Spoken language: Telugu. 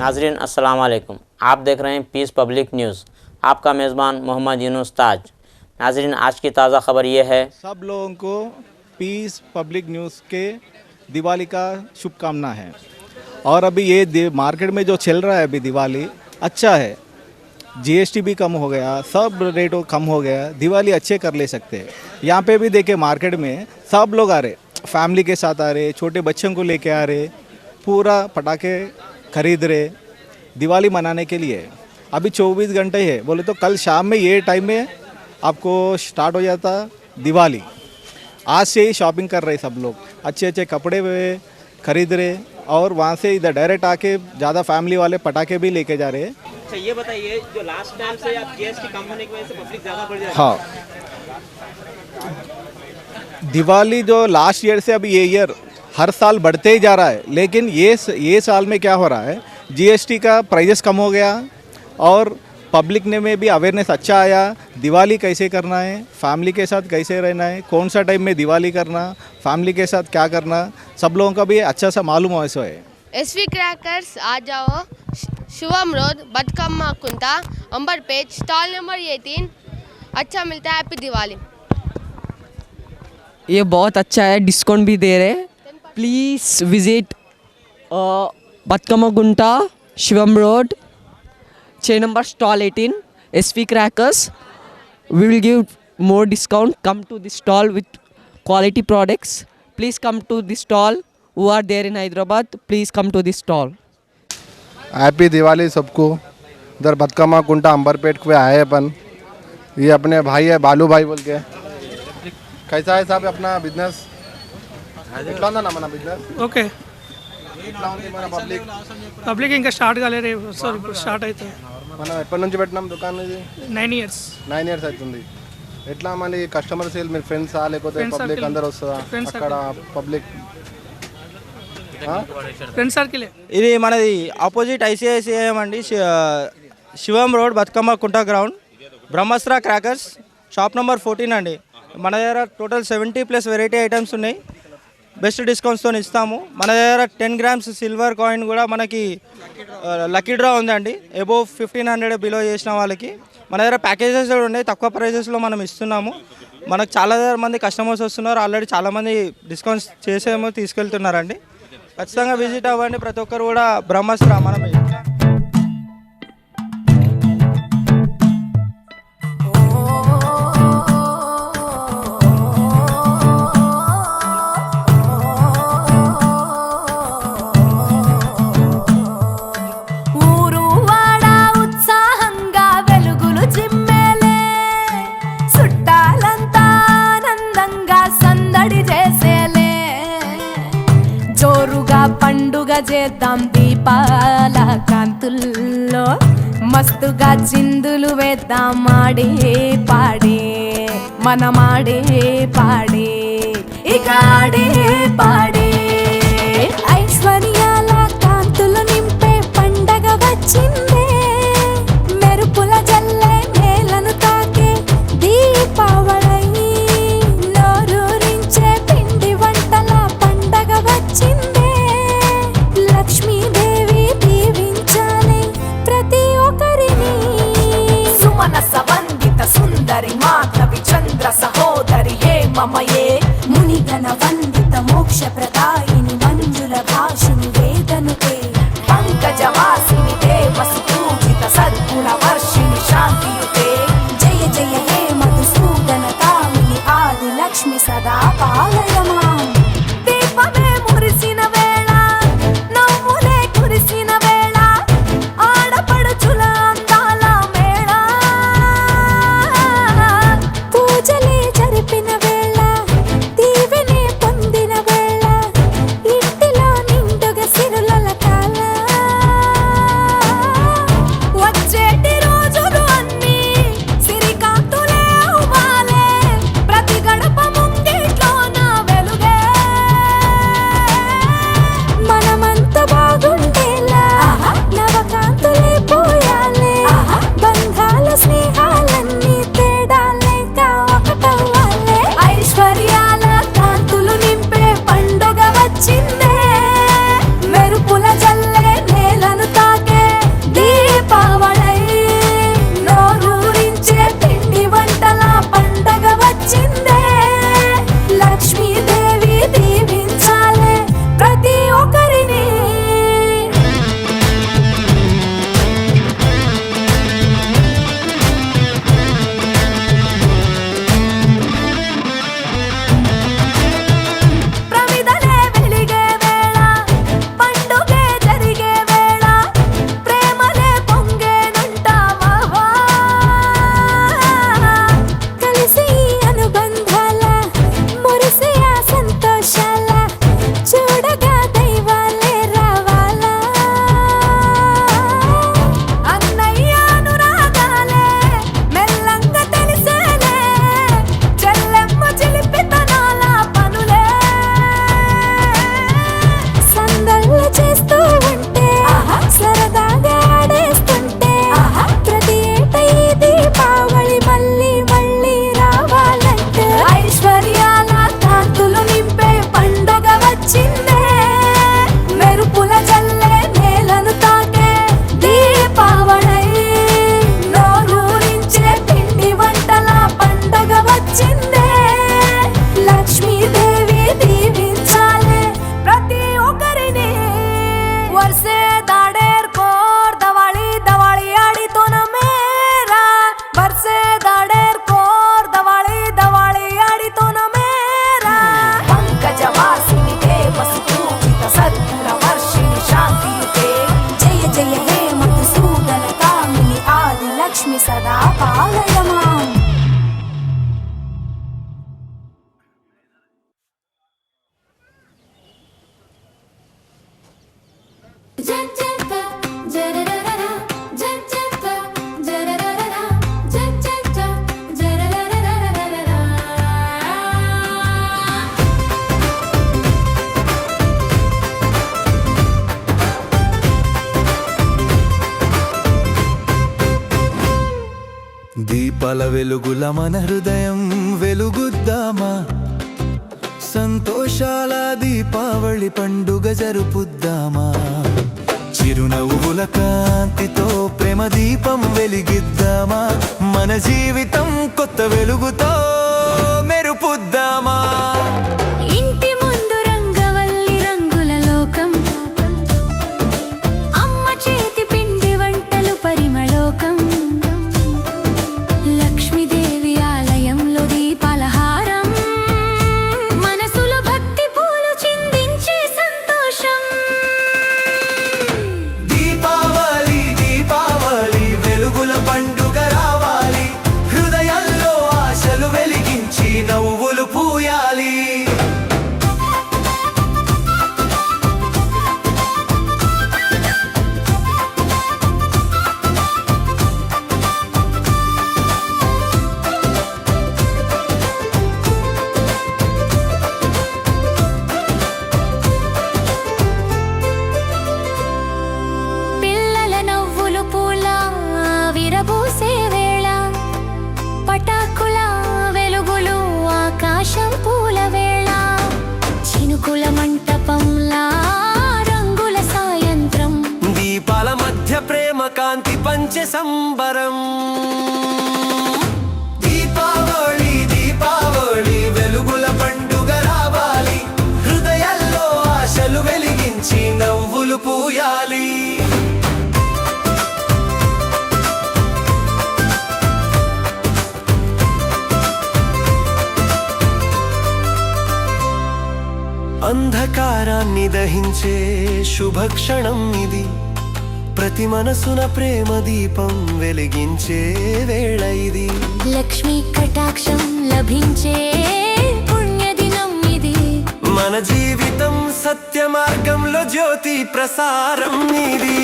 नाजरीन अस्सलाम वालेकुम। आप देख रहे हैं पीस पब्लिक न्यूज़। आपका मेज़बान मोहम्मद यूनुस ताज। नाजरीन आज की ताज़ा खबर ये है, सब लोगों को पीस पब्लिक न्यूज़ के दिवाली का शुभकामना है। और अभी ये मार्केट में जो चल रहा है अभी दिवाली अच्छा है, जीएसटी भी कम हो गया, सब रेट कम हो गया, दिवाली अच्छे कर ले सकते हैं। यहाँ पे भी देखे मार्केट में सब लोग आ रहे, फैमिली के साथ आ रहे, छोटे बच्चों को लेके आ रहे, पूरा पटाखे खरीद रहे दिवाली मनाने के लिए। अभी 24 घंटे है, बोले तो कल शाम में ये टाइम में आपको स्टार्ट हो जाता दिवाली। आज से ही शॉपिंग कर रहे सब लोग, अच्छे अच्छे कपड़े खरीद रहे और वहाँ से इधर डायरेक्ट आके ज़्यादा फैमिली वाले पटाखे भी लेके जा रहे हैं। अच्छा ये बताइए, जो लास्ट टाइम से आप जीएसटी कम होने की वजह से पब्लिक ज़्यादा बढ़ जाएगी? हाँ, दिवाली जो लास्ट ईयर से अभी ये ईयर हर साल बढ़ते ही जा रहा है, लेकिन ये साल में क्या हो रहा है, जीएसटी का प्राइजेस कम हो गया और पब्लिक ने में भी अवेयरनेस अच्छा आया। दिवाली कैसे करना है, फैमिली के साथ कैसे रहना है, कौन सा टाइम में दिवाली करना, फैमिली के साथ क्या करना, सब लोगों का भी अच्छा सा मालूम हो ऐसा है। एसवी क्रैकर्स आ जाओ, शिवम रोड, बतकम्मा कुंता, अंबरपेट, स्टॉल नंबर 18। अच्छा मिलता है, हैप्पी दिवाली। ये बहुत अच्छा है, डिस्काउंट भी दे रहे हैं। Please visit Bathukamma Gunta, Shivam road, 6 number, stall 18, SV Crackers. We will give more discount. Come to the stall with quality products. Please come to the stall. Who are there in Hyderabad, please come to the stall. Happy Diwali सबको। इधर बतकम्मा कुंटा अंबरपेट पे आए अपन। ये अपने भाई है बालू भाई बोल के। कैसा है साहब अपना बिजनेस? ఎట్లా ఉందన్న మన బిజినెస్? ఓకే, ఎట్లా ఉంది మన పబ్లిక్ ఇంకా స్టార్ట్ కాలేదు సార్, ఇప్పుడు స్టార్ట్ అవుతుంది. మనం ఎప్పటి నుంచి పెట్టినాం దుకాణం ఇది? 9 ఇయర్స్. 9 ఇయర్స్ అవుతుంది. ఎట్లా మళ్ళీ కస్టమర్ సేల్ మీరు ఫ్రెండ్సా లేకపోతే పబ్లిక్ అందరు వస్తుందా అక్కడ పబ్లిక్? Friend circle. ఇది మనది ఆపోజిట్ ఐసిఐసిఐఎం అండి, శివం రోడ్, బతుకమ్మ కుంట గ్రౌండ్, బ్రహ్మాస్త్ర క్రాకర్స్, షాప్ నెంబర్ 14 అండి. మన దగ్గర టోటల్ 70+ వెరైటీ ఐటమ్స్ ఉన్నాయి, బెస్ట్ డిస్కౌంట్స్తో ఇస్తాము. మన దగ్గర 10 గ్రామ్స్ సిల్వర్ కాయిన్ కూడా మనకి లక్కీ డ్రా ఉందండి. అబోవ్ 1500 బిలో చేసిన వాళ్ళకి మన దగ్గర ప్యాకేజెస్ కూడా ఉన్నాయి, తక్కువ ప్రైజెస్లో మనం ఇస్తున్నాము. మనకు చాలా మంది కస్టమర్స్ వస్తున్నారు, ఆల్రెడీ చాలామంది డిస్కౌంట్స్ చేసేమో తీసుకెళ్తున్నారండి. ఖచ్చితంగా విజిట్ అవ్వండి ప్రతి ఒక్కరు కూడా. బ్రహ్మాస్త్ర మనం పండుగ చేద్దాం దీపాల కాంతుల్లో, మస్తుగా చిందులు వేద్దాం ఆడే పాడే, మనమాడే పాడే, ఇక ఆడే పాడే. ఐశ్వర్యాల కాంతులు నింపే పండగ వచ్చిందే, మెరుపుల జల్లే నేలను తాకే దీపావళి, నోరూరించే పిండి వంటల పండగ వచ్చింది. లక్ష్మీదేవి దీవించాలి ప్రతి ఒక్కరిని, సుమనస వందిత సుందరి మాధవి చంద్ర సహోదరి హే మమయే, మునిగణ వందిత మోక్ష ప్రదాయిని మంజుల భాషిని వేదనుతే, పంకజవాసిని దేవసు పూజిత సద్గుణ వర్షిణి శాంతియుతే, జయ జయ హే మధుసూదన కామిని ఆది లక్ష్మి సదా పాలయమా. దీపమే మురిసిన వేళ, నవ్వులే కురిసిన వేళ, ఆడపడుచుల అందాల మేళ, పూజలే జరిపిన వేళ, దీవెనే పొందిన వేళ, దీపాల వెలుగుల మన హృదయం వెలుగుద్దామా, సంతోషాల దీపావళి పండుగ జరుపుద్దామా, చిరునవ్వుల కాంతితో ప్రేమ దీపం వెలిగిద్దామా, మన జీవితం కొత్త వెలుగుతో మెరుపుద్దామా. ఇంటి ముందు రంగవల్లి రంగుల లోకం, అమ్మ చేతి పిండి వంటలు పరిమళోకం, లక్ష్మీదేవి ఆలయంలో దీపాల హారం, మనసులో భక్తి పూలు చిందించే సంతోషం. దీపావళి దీపావళి వెలుగుల పండుగ రావాలి, హృదయాల్లో ఆశలు వెలిగించి నవ్వులు పూయాలి. పిల్లల నవ్వులు పూల విరబూసే వేళ, పటాకుల వెలుగులు ఆకాశం పూల వేళ, చినుకుల మంటపంలా రంగుల సాయంత్రం, దీపాల మధ్య ప్రేమ కాంతి పంచె సంబరం. దీపావళి దీపావళి వెలుగుల పండుగ రావాలి, హృదయాల్లో ఆశలు వెలిగించి నవ్వులు పూయాలి. అంధకారాన్ని దహించే శుభక్షణం ఇది, ప్రతి మనసున ప్రేమ దీపం వెలిగించే వేళ ఇది. లక్ష్మీ కటాక్షం లభించే పుణ్యదినం ఇది, మన జీవితం సత్య మార్గంలో జ్యోతి ప్రసారం ఇది.